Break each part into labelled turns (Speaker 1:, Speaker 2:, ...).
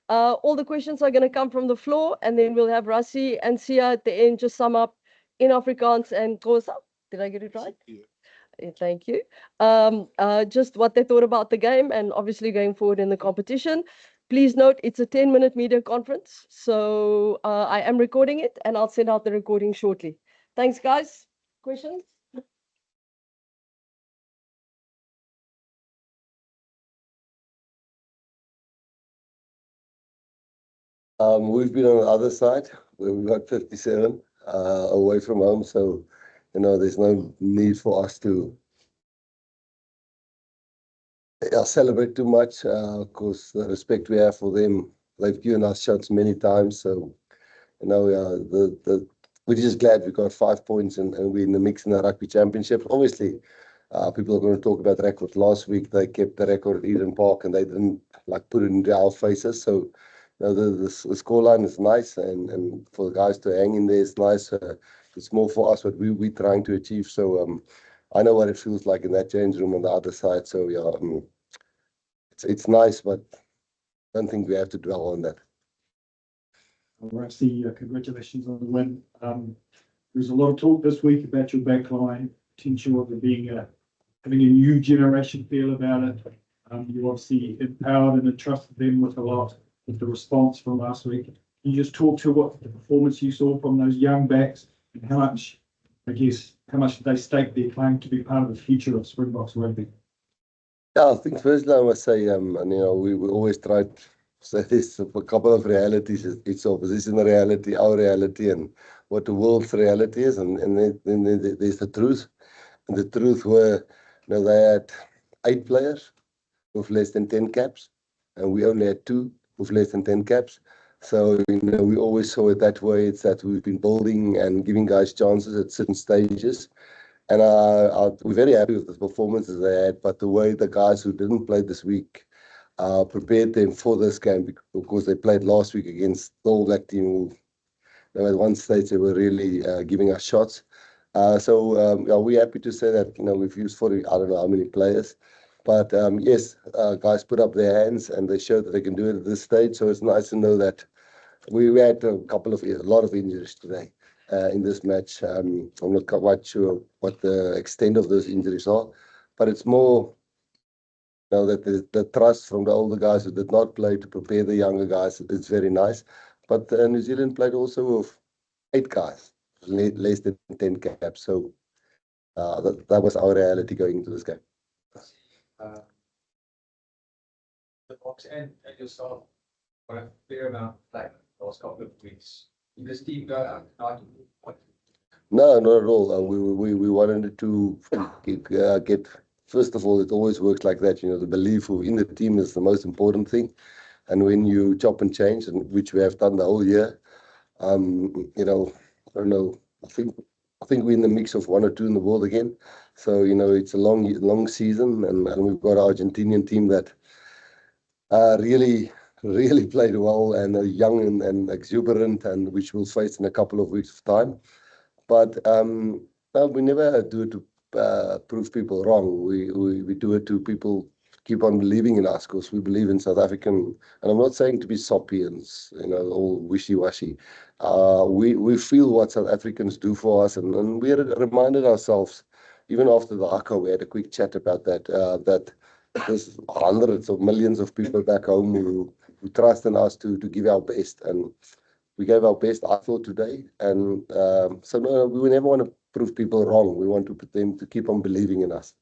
Speaker 1: All the questions are going to come from the floor, and then we'll have Rassi and Sia at the end just sum up in Afrikaans and Xhosa. Did I get it right? Thank you. Just what they thought about the game and obviously going forward in the competition. Please note it's a 10-minute media conference. So I am recording it and I'll send out the recording shortly. Thanks, guys. Questions?
Speaker 2: We've been on the other side where we got 57 away from home. So, there's no need for us to celebrate too much. Of course, the respect we have for them, they've given us shots many times. So, we're just glad we got 5 points and we're in the mix in the rugby championship. Obviously, people are going to talk about the record. Last week, they kept the record at Eden Park and they didn't put it into our faces. So, the scoreline is nice and for the guys to hang in there is nice. It's more for us what we're trying to achieve. So, I know what it feels like in that change room on the other side. So, yeah, it's nice, but I don't think we have to dwell on that.
Speaker 3: Rassi, congratulations on the win. There's a lot of talk this week about your backline, potential of it being having a new generation feel about it. You obviously empowered and entrusted them with a lot with the response from last week. Can you just talk to what the performance you saw from those young backs and how much did they stake their claim to be part of the future of Springboks rugby?
Speaker 2: Yeah, I think firstly I must say, and we always try to say this, a couple of realities. It's opposition reality, our reality, and what the world's reality is, and then there's the truth. And the truth were, they had 8 players with less than 10 caps, and we only had 2 with less than 10 caps. So, we always saw it that way. It's that we've been building and giving guys chances at certain stages. And we're very happy with the performances they had, but the way the guys who didn't play this week prepared them for this game, because they played last week against the All Black team. At one stage, they were really giving us shots. So we're happy to say that, we've used 40, I don't know how many players. But yes, guys put up their hands and they showed that they can do it at this stage. So it's nice to know that we had a lot of injuries today in this match. I'm not quite sure what the extent of those injuries are, but it's more that the trust from the older guys who did not play to prepare the younger guys. It's very nice. But New Zealand played also with 8 guys, less than 10 caps. So that was our reality going into this game.
Speaker 4: The Boks and yourself got a fair amount of play the last couple of weeks. Did this team go out tonight?
Speaker 2: No, not at all. We wanted to get. First of all, it always works like that. The belief in the team is the most important thing. And when you chop and change, and which we have done the whole year, I don't know. I think we're in the mix of 1 or 2 in the world again. So it's a long season, and we've got our Argentinian team that really played well and are young and exuberant, and which we'll face in a couple of weeks' time. But we never do it to prove people wrong. We do it to people keep on believing in us, because we believe in South African. And I'm not saying to be soppy and all wishy-washy. We feel what South Africans do for us, and we reminded ourselves, even after the ACA, we had a quick chat about that. That there's hundreds of millions of people back home who trust in us to give our best, and we gave our best, I thought, today. And so no, we never want to prove people wrong. We want them to keep on believing in us.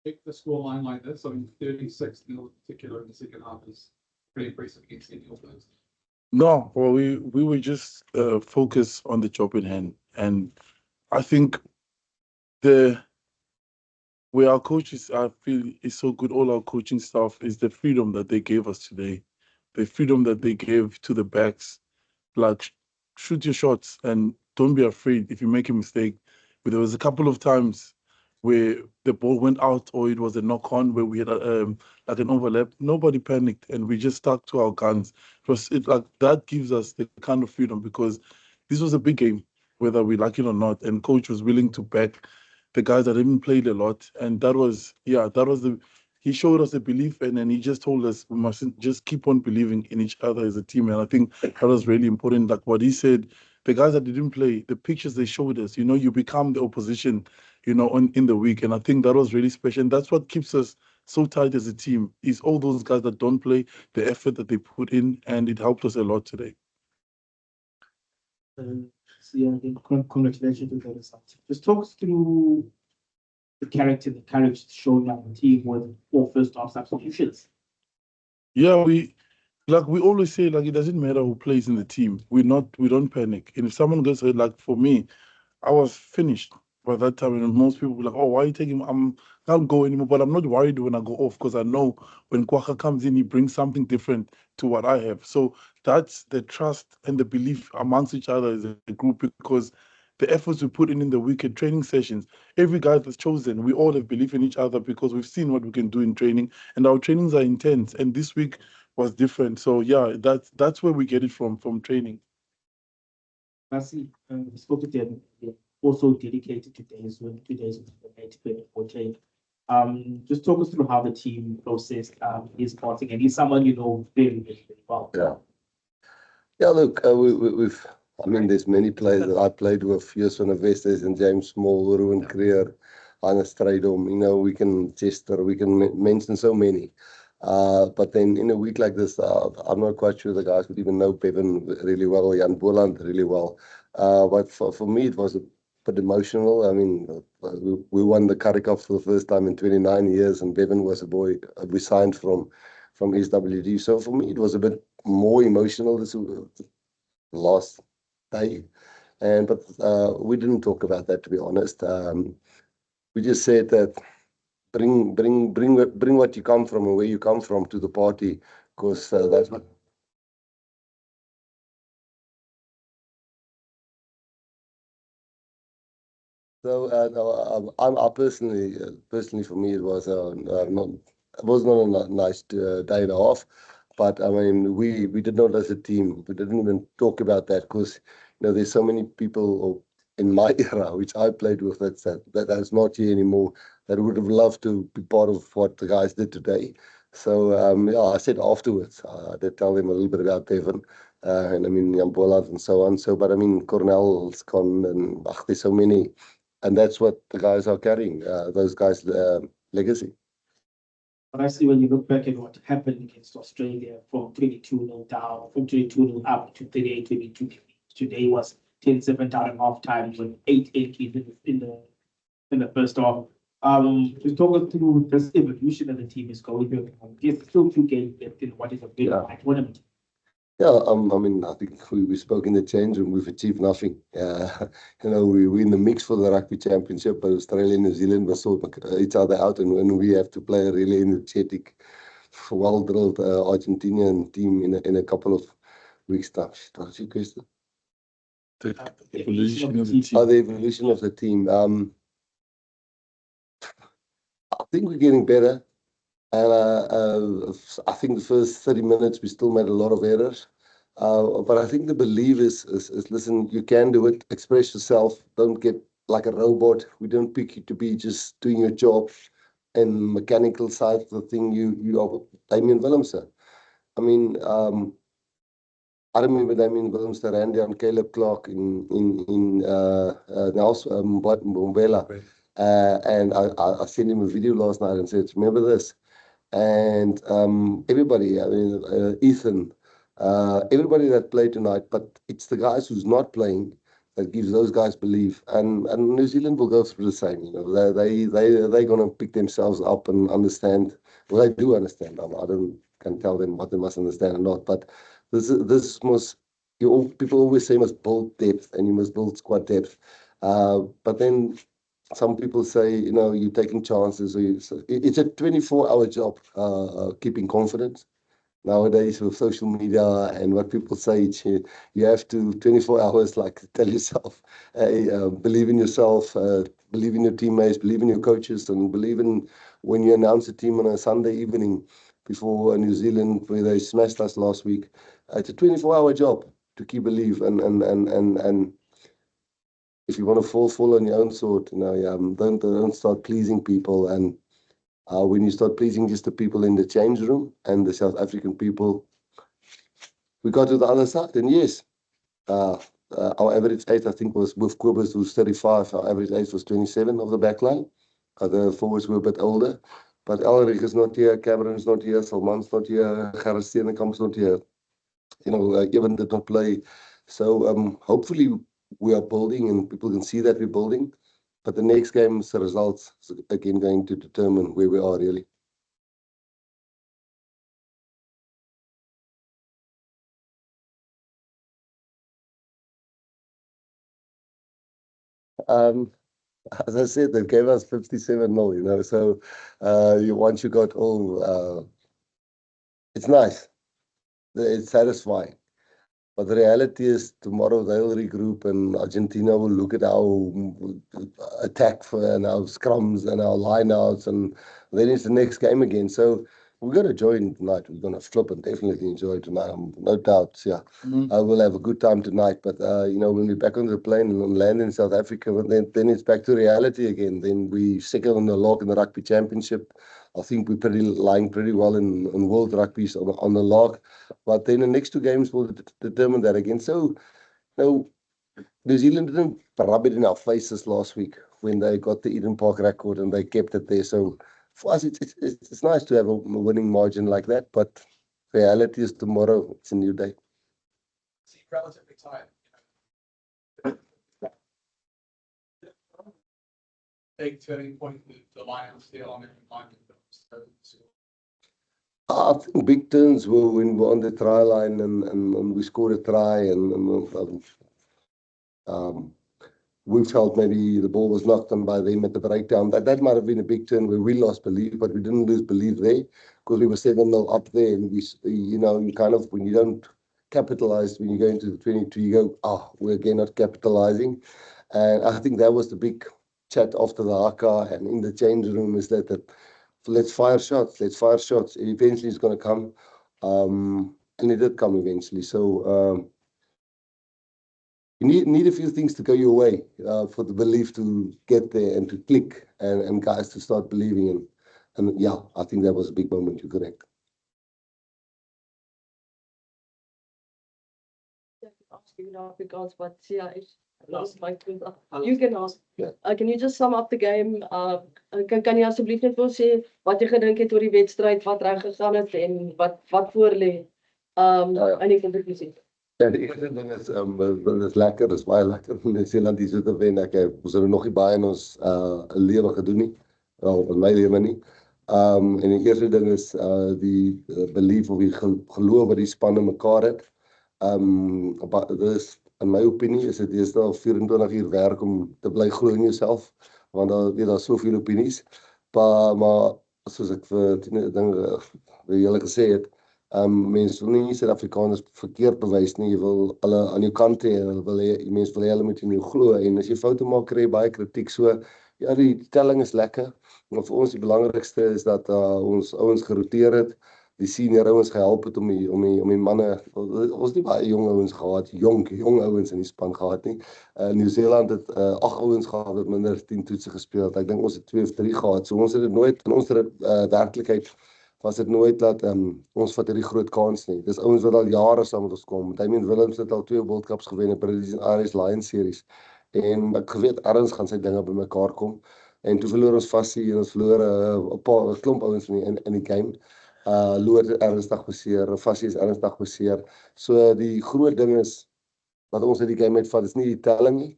Speaker 5: Take the score line like this. 36 in particular in the second half is pretty impressive against any offense.
Speaker 6: No, well, we were just focused on the job in hand, and I think where our coaches, I feel, is so good. All our coaching staff is the freedom that they gave us today, the freedom that they gave to the backs. Like, shoot your shots and don't be afraid if you make a mistake. But there was a couple of times where the ball went out or it was a knock-on where we had like an overlap. Nobody panicked and we just stuck to our guns. That gives us the kind of freedom, because this was a big game, whether we like it or not. And coach was willing to back the guys that haven't played a lot. And that was, he showed us a belief, and then he just told us we must just keep on believing in each other as a team. And I think that was really important. Like what he said, the guys that didn't play, the pictures they showed us, you become the opposition, in the week. And I think that was really special. And that's what keeps us so tight as a team, is all those guys that don't play, the effort that they put in, and it helped us a lot today.
Speaker 7: So yeah, again, congratulations on the results. Just talk us through the character, the courage shown by the team with 4 first half substitutions.
Speaker 6: Yeah, we always say, like, it doesn't matter who plays in the team. We don't panic. And if someone gets hurt, like for me, I was finished by that time, and most people were like, "Oh, why are you taking him? Can't go anymore." But I'm not worried when I go off, because I know when Kwaka comes in, he brings something different to what I have. So that's the trust and the belief amongst each other as a group, because the efforts we put in the weekend training sessions, every guy that's chosen, we all have belief in each other because we've seen what we can do in training, and our trainings are intense. And this week was different. So yeah, that's where we get it from training.
Speaker 7: I see, we spoke to them, they also dedicated to days when 2 days of the night for training. Just talk us through how the team processed his sporting, and he's someone very, very, very well.
Speaker 2: Yeah. Yeah, look, I mean, there's many players that I played with, Jus van der Westhuizen and James Small, Ruben Creer, Hannes Strydom, we can Chester, we can mention so many. But then in a week like this, I'm not quite sure the guys would even know Bevan really well, Jan Boland really well. But for me, it was a bit emotional. I mean, we won the Currie Cup for the first time in 29 years, and Bevan was a boy we signed from SWD. So for me, it was a bit more emotional this last day. But we didn't talk about that, to be honest. We just said that bring what you come from and where you come from to the party, because that's what. So I personally for me it was it was not a nice day and a half, but I mean we did not as a team, we didn't even talk about that, because there's so many people in my era which I played with that's not here anymore, that would have loved to be part of what the guys did today. So yeah, I said afterwards, I did tell them a little bit about Devon, and I mean Jan Boland and so on. So, but I mean Cornell's gone, and there's so many. And that's what the guys are carrying, those guys' legacy.
Speaker 7: But I see when you look back at what happened against Australia from 22-0 down, from 22-0 up to 38-22. Today was 10-7 down at half time with 8-8 in the first half. Just talk us through this evolution that the team is going through. There's still 2 games left in what is a big tournament.
Speaker 2: Yeah, I mean, I think we spoke in the change room, we've achieved nothing. We're in the mix for the rugby championship, but Australia and New Zealand will sort each other out, and we have to play a really energetic, well-drilled Argentinian team in a couple of weeks' time. What's your question?
Speaker 6: The evolution of the team.
Speaker 2: The evolution of the team. I think we're getting better. And I think the first 30 minutes, we still made a lot of errors. But I think the belief is listen, you can do it, express yourself, don't get like a robot. We don't pick you to be just doing your job and mechanical side of the thing. You are Damien Willemse. I mean, I remember Damien Willemse, Randy and Caleb Clark in Nelson Mbombela. And I sent him a video last night and said, remember this? And everybody, I mean, Ethan, everybody that played tonight, but it's the guys who's not playing that gives those guys belief. And New Zealand will go through the same. They're gonna pick themselves up and understand. Well, they do understand. I can tell them what they must understand or not. But this must. People always say you must build depth and you must build squad depth. But then some people say, you're taking chances. It's a 24-hour job, keeping confidence. Nowadays, with social media and what people say, you have to 24 hours, like, tell yourself, hey, believe in yourself, believe in your teammates, believe in your coaches, and believe in when you announce a team on a Sunday evening before New Zealand, where they smashed us last week. It's a 24-hour job to keep belief and if you want to fall on your own sword, don't start pleasing people. And when you start pleasing just the people in the change room and the South African people, we got to the other side. And yes, our average age, I think, was with Kobus, who's 35, our average age was 27 of the backline. The forwards were a bit older. But Elrich is not here, Cameron's not here, Salman's not here, Gerrit Steenekamp's not here. Even did not play. So hopefully we are building and people can see that we're building. But the next game's results is again going to determine where we are really. As I said, they gave us 57-0, so once you got all, it's nice, it's satisfying. But the reality is tomorrow they'll regroup and Argentina will look at our attack and our scrums and our lineouts, and then it's the next game again. So we're going to join tonight. We're going to flip and definitely enjoy tonight. No doubt. Yeah, I will have a good time tonight. But when we're back on the plane and land in South Africa, then it's back to reality again. Then we second on the log in the Rugby Championship. I think we're lying pretty well in World Rugby on the log. But then the next two games will determine that again. So, New Zealand didn't rub it in our faces last week when they got the Eden Park record and they kept it there. So for us, it's nice to have a winning margin like that. But reality is tomorrow, it's a new day.
Speaker 5: Seem relatively tight. Big turning point with the Lions deal on it.
Speaker 2: I think big turns were when we were on the try line and we scored a try and we felt maybe the ball was knocked on by them at the breakdown. That might have been a big turn where we lost belief, but we didn't lose belief there because we were 7-0 up there. And you kind of, when you don't capitalize, when you go into the 22, you go, we're again not capitalizing. And I think that was the big chat after the haka and in the change room is that let's fire shots. Eventually it's going to come. And it did come eventually. So you need a few things to go your way for the belief to get there and to click and guys to start believing in. And yeah, I think that was a big moment. You're correct.
Speaker 1: Afrikaans, but yeah, lost my clue. You can ask.
Speaker 2: Yeah.
Speaker 1: Can you just sum up the game? Kan jy asseblief net vir ons sê wat jy gedink het oor die wedstryd, wat reg gegaan het en wat voor lê in die kompetisie?
Speaker 2: Ja, die eerste ding is lekker, is baie lekker om New Zealand hier so te wen. Ons het nog nie baie in ons lewe gedoen nie, wel in my lewe nie. En die eerste ding is die belief of die geloof wat die spanne mekaar het. Dus in my opinie is dit deesdae 24 uur werk om te bly glo in jouself, want daar soveel opinies. Maar soos ek vir julle gesê het, mense wil nie Suid-Afrikaners verkeerd bewys nie. Jy wil hulle aan jou kant hê, mense wil hê hulle moet in jou glo, en as jy foute maak, kry jy baie kritiek. So ja, die telling is lekker, maar vir ons die belangrikste is dat ons ouens geroteer het, die senior ouens gehelp het om die manne, ons nie baie jong ouens gehad, jong ouens in die span gehad nie. New Zealand het 8 ouens gehad wat minder as 10 toetse gespeel het. Ek dink ons het 2 of 3 gehad. So ons het dit nooit, in ons werklikheid was dit nooit dat ons vat hierdie groot kans nie. Dis ouens wat al jare saam met ons kom. Damien Willems het al 2 World Cups gewen in British en Irish Lions series. En ek geweet ergens gaan sy dinge bymekaar kom. En toe verloor ons Fassie en ons verloor 'n klomp ouens in die game. Lood ernstig beseer, Fassie is ernstig beseer. So die groot ding is wat ons uit die game uitvat, is nie die telling nie.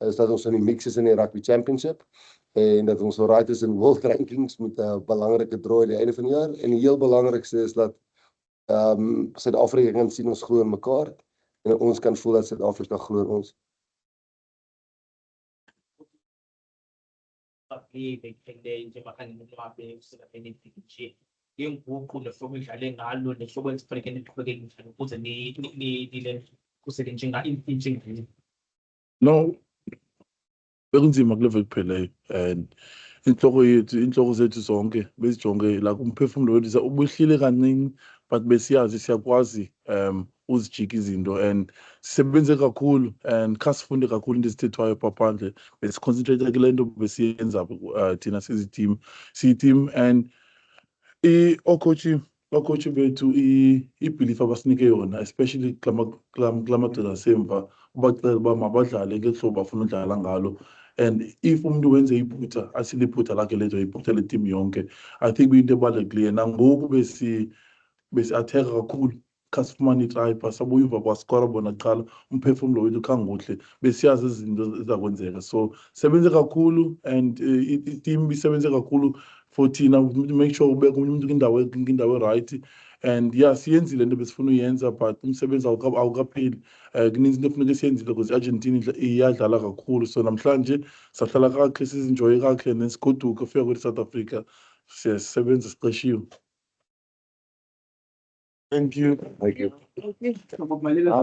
Speaker 2: Is dat ons in die mix is in die Rugby Championship en dat ons alright is in World Rankings met 'n belangrike draai aan die einde van die jaar. En die heel belangrikste is dat Suid-Afrika kan sien ons glo in mekaar en ons kan voel dat Suid-Afrika glo in ons.
Speaker 6: No, bekunzima kuleve kuphela and inhloko zethu zonke bezijonge la umphefumulo wethu ubuhlile kancane, but besiyazi siyakwazi uzijika izinto and sisebenze kakhulu and khasifunde kakhulu into ezithethwayo paphandle besiconcentrate kule nto besiyenza thina siyi-team and ocoach bethu i-belief abasinike yona especially kula madoda asemva ubacela uba mabadlale ngeli hlobo bafuna udlala ngalo and if umuntu wenze iphutha asile iphutha lakhe lezo iphutha le-team yonke I think kuyinto ebalulekileyo nangoku besi-atheka kakhulu khasifumana itrayipa sabuya emva kwaskora bona kuqala umphefumlo wethu khanguhle besiyazi izinto ezizakwenzeka so sebenze kakhulu and i-team isebenze kakhulu for thina to make sure ubeka umuntu kwindawo erayithi and yeah siyenzile into besifuna uyenza but umsebenzi awukapheli kuninzi into efuneka siyenzile because i-Argentina iyadlala kakhulu so namhlanje sahlala kakuhle sizinjoye kakuhle nesigoduka ufika kweli South Africa siyasebenza siqeshiwe. Thank you.
Speaker 2: Thank you.
Speaker 1: Thank you.
Speaker 7: Some of my little